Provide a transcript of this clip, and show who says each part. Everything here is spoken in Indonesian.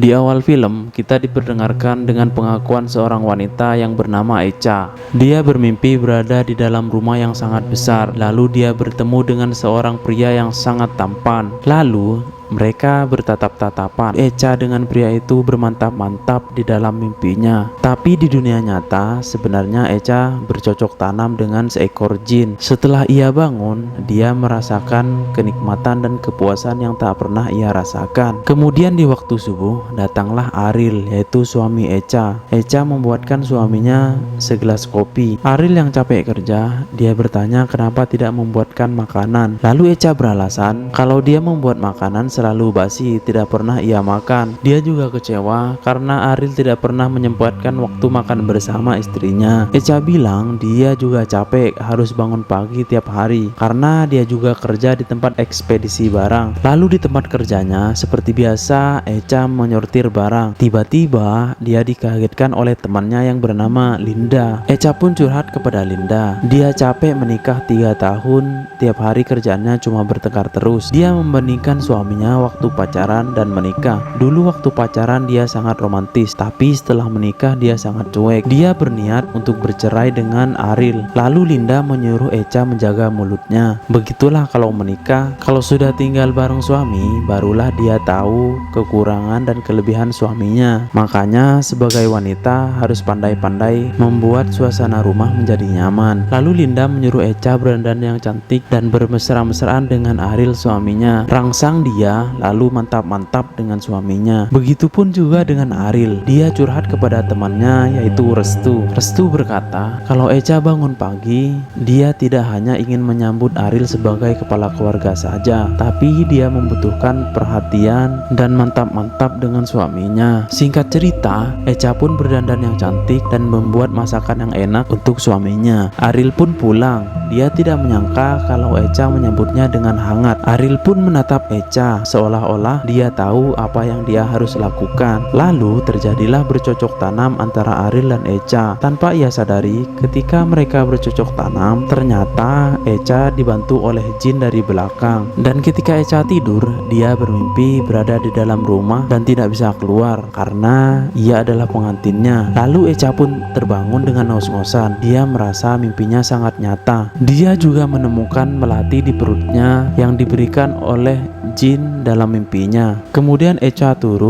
Speaker 1: Di awal film, kita diperdengarkan dengan pengakuan seorang wanita yang bernama Echa. Dia bermimpi berada di dalam rumah yang sangat besar, lalu dia bertemu dengan seorang pria yang sangat tampan. Lalu mereka bertatap-tatapan. Echa dengan pria itu bermantap-mantap di dalam mimpinya. Tapi di dunia nyata, sebenarnya Echa bercocok tanam dengan seekor jin. Setelah ia bangun, dia merasakan kenikmatan dan kepuasan yang tak pernah ia rasakan. Kemudian di waktu subuh, datanglah Aril, yaitu suami Echa. Echa membuatkan suaminya segelas kopi. Aril yang capek kerja, dia bertanya kenapa tidak membuatkan makanan. Lalu Echa beralasan kalau dia membuat makanan selalu basi, tidak pernah ia makan. Dia juga kecewa karena Aril tidak pernah menyempatkan waktu makan bersama istrinya. Echa bilang dia juga capek harus bangun pagi tiap hari karena dia juga kerja di tempat ekspedisi barang. Lalu di tempat kerjanya seperti biasa Echa menyortir barang. Tiba-tiba dia dikagetkan oleh temannya yang bernama Linda. Echa pun curhat kepada Linda. Dia capek menikah 3 tahun, tiap hari kerjaannya cuma bertengkar terus. Dia membandingkan suaminya waktu pacaran dan menikah. Dulu waktu pacaran dia sangat romantis, tapi setelah menikah dia sangat cuek. Dia berniat untuk bercerai dengan Aril. Lalu Linda menyuruh Echa menjaga mulutnya. Begitulah kalau menikah, kalau sudah tinggal bareng suami, barulah dia tahu kekurangan dan kelebihan suaminya. Makanya sebagai wanita harus pandai-pandai membuat suasana rumah menjadi nyaman. Lalu Linda menyuruh Echa berdandan yang cantik dan bermesra-mesraan dengan Aril suaminya. Rangsang dia lalu mantap-mantap dengan suaminya. Begitupun juga dengan Aril. Dia curhat kepada temannya yaitu Restu. Restu berkata kalau Echa bangun pagi, dia tidak hanya ingin menyambut Aril sebagai kepala keluarga saja, tapi dia membutuhkan perhatian dan mantap-mantap dengan suaminya. Singkat cerita, Echa pun berdandan yang cantik dan membuat masakan yang enak untuk suaminya. Aril pun pulang. Dia tidak menyangka kalau Echa menyambutnya dengan hangat. Aril pun menatap Echa seolah-olah dia tahu apa yang dia harus lakukan. Lalu terjadilah bercocok tanam antara Aril dan Echa. Tanpa ia sadari, ketika mereka bercocok tanam, ternyata Echa dibantu oleh jin dari belakang. Dan ketika Echa tidur, dia bermimpi berada di dalam rumah dan tidak bisa keluar karena ia adalah pengantinnya. Lalu Echa pun terbangun dengan ngos-ngosan. Dia merasa mimpinya sangat nyata. Dia juga menemukan melati di perutnya yang diberikan oleh jin dalam mimpinya. Kemudian Echa turun